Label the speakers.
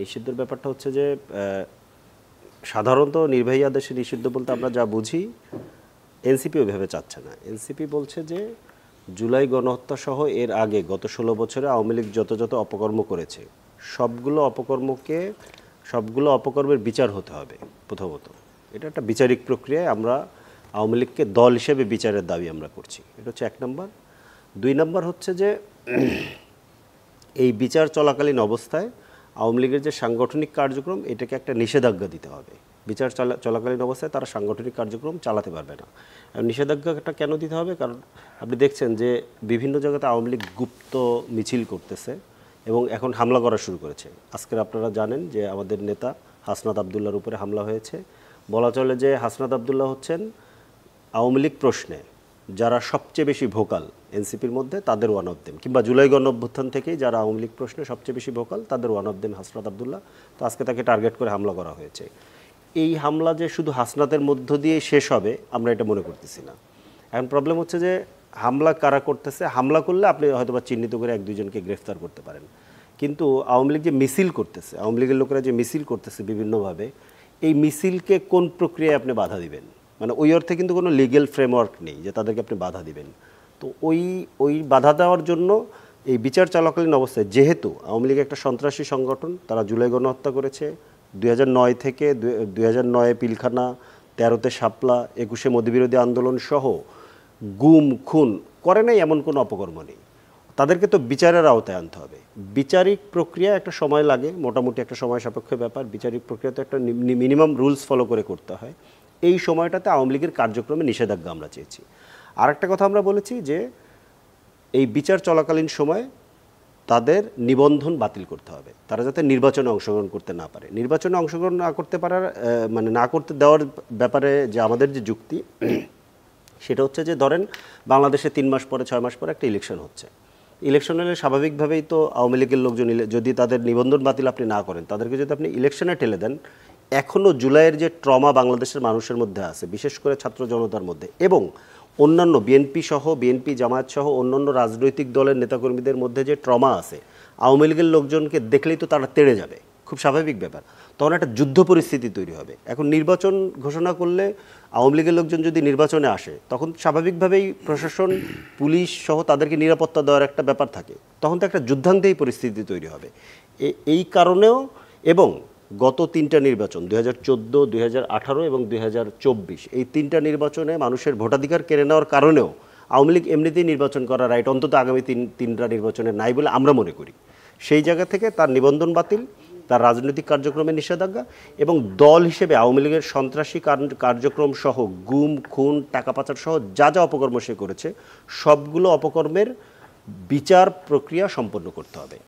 Speaker 1: নিষিদ্ধের ব্যাপারটা হচ্ছে যে সাধারণত নির্বাহী আদেশে নিষিদ্ধ বলতে আমরা যা বুঝি এনসিপি ওইভাবে চাচ্ছে না। এনসিপি বলছে যে জুলাই গণহত্যা সহ এর আগে গত 16 বছরে আওয়ামী লীগ যত যত অপকর্ম করেছে সবগুলো অপকর্মের বিচার হতে হবে প্রথমত। এটা একটা বিচারিক প্রক্রিয়ায় আমরা আওয়ামী লীগকে দল হিসেবে বিচারের দাবি আমরা করছি। এটা হচ্ছে 1 নম্বর। 2 নম্বর হচ্ছে যে এই বিচার চলাকালীন অবস্থায় আওয়ামী লীগের যে সাংগঠনিক কার্যক্রম এটাকে একটা নিষেধাজ্ঞা দিতে হবে। বিচার চলাকালীন অবস্থায় তারা সাংগঠনিক কার্যক্রম চালাতে পারবে না। নিষেধাজ্ঞাটা কেন দিতে হবে? কারণ আপনি দেখছেন যে বিভিন্ন জায়গাতে আওয়ামী লীগ গুপ্ত মিছিল করতেছে এবং এখন হামলা করা শুরু করেছে। আজকের আপনারা জানেন যে আমাদের নেতা হাসনাত আবদুল্লাহর উপরে হামলা হয়েছে। বলা চলে যে হাসনাত আবদুল্লাহ হচ্ছেন আওয়ামী লীগ প্রশ্নে যারা সবচেয়ে বেশি ভোকাল এনসিপির মধ্যে তাদের ওয়ান অফ দেম, কিংবা জুলাই গণঅভ্যুত্থান থেকেই যারা আওয়ামী লীগ প্রশ্নে সবচেয়ে বেশি ভোকাল তাদের one of them Hasnat Abdullah. তো আজকে তাকে টার্গেট করে হামলা করা হয়েছে। এই হামলা যে শুধু হাসনাতের মধ্য দিয়ে শেষ হবে আমরা এটা মনে করতেছি না। এখন প্রবলেম হচ্ছে যে হামলা কারা করতেছে। হামলা করলে আপনি হয়তো বা চিহ্নিত করে 1-2 জনকে গ্রেফতার করতে পারেন, কিন্তু আওয়ামী লীগ যে মিছিল করতেছে, আওয়ামী লীগের লোকেরা যে মিছিল করতেছে বিভিন্নভাবে, এই মিছিলকে কোন প্রক্রিয়ায় আপনি বাধা দিবেন? মানে ওই অর্থে কিন্তু কোনো লিগ্যাল ফ্রেমওয়ার্ক নেই যে তাদেরকে আপনি বাধা দিবেন। তো ওই বাধা দেওয়ার জন্য এই বিচার চলাকালীন অবস্থায়, যেহেতু আওয়ামী লীগ একটা সন্ত্রাসী সংগঠন, তারা জুলাই গণহত্যা করেছে 2009 থেকে 2009 পিলখানা, 13তে শাপলা, 21-এ মোদিবিরোধী আন্দোলন সহ গুম খুন করে নাই এমন কোনো অপকর্ম নেই। তাদেরকে তো বিচারের আওতায় আনতে হবে। বিচারিক প্রক্রিয়া একটা সময় লাগে, মোটামুটি একটা সময় সাপেক্ষ ব্যাপার। বিচারিক প্রক্রিয়া তো একটা মিনিমাম রুলস ফলো করে করতে হয়। এই সময়টাতে আওয়ামী লীগের কার্যক্রমে নিষেধাজ্ঞা আমরা চেয়েছি। আর একটা কথা আমরা বলেছি যে এই বিচার চলাকালীন সময় তাদের নিবন্ধন বাতিল করতে হবে, তারা যাতে নির্বাচনে অংশগ্রহণ করতে না পারে। নির্বাচনে অংশগ্রহণ না করতে পারার মানে না করতে দেওয়ার ব্যাপারে যে আমাদের যে যুক্তি সেটা হচ্ছে যে ধরেন বাংলাদেশে 3 মাস পরে 6 মাস পরে একটা ইলেকশন হচ্ছে। ইলেকশন হলে স্বাভাবিকভাবেই তো আওয়ামী লীগের লোকজন যদি তাদের নিবন্ধন বাতিল আপনি না করেন, তাদেরকে যদি আপনি ইলেকশনে ঠেলে দেন, এখনও জুলাইয়ের যে ট্রমা বাংলাদেশের মানুষের মধ্যে আছে, বিশেষ করে ছাত্র জনতার মধ্যে এবং অন্যান্য বিএনপি জামায়াত সহ অন্যান্য রাজনৈতিক দলের নেতাকর্মীদের মধ্যে যে ট্রমা আছে, আওয়ামী লীগের লোকজনকে দেখলেই তো তারা তেড়ে যাবে, খুব স্বাভাবিক ব্যাপার। তখন একটা যুদ্ধ পরিস্থিতি তৈরি হবে। এখন নির্বাচন ঘোষণা করলে আওয়ামী লীগের লোকজন যদি নির্বাচনে আসে, তখন স্বাভাবিকভাবেই প্রশাসন, পুলিশ সহ তাদেরকে নিরাপত্তা দেওয়ার একটা ব্যাপার থাকে। তখন তো একটা যুদ্ধান্তেই পরিস্থিতি তৈরি হবে। এই কারণেও এবং গত 3টা নির্বাচন 2014, 2018 এবং 2024, এই 3টা নির্বাচনে মানুষের ভোটাধিকার কেড়ে নেওয়ার কারণেও আওয়ামী লীগ এমনিতেই নির্বাচন করার রাইট অন্তত আগামী 3টা নির্বাচনে নাই বলে আমরা মনে করি। সেই জায়গা থেকে তার নিবন্ধন বাতিল, তার রাজনৈতিক কার্যক্রমে নিষেধাজ্ঞা এবং দল হিসেবে আওয়ামী লীগের সন্ত্রাসী কার্যক্রম সহ গুম খুন, টাকা পাচার সহ যা যা অপকর্ম সে করেছে সবগুলো অপকর্মের বিচার প্রক্রিয়া সম্পন্ন করতে হবে।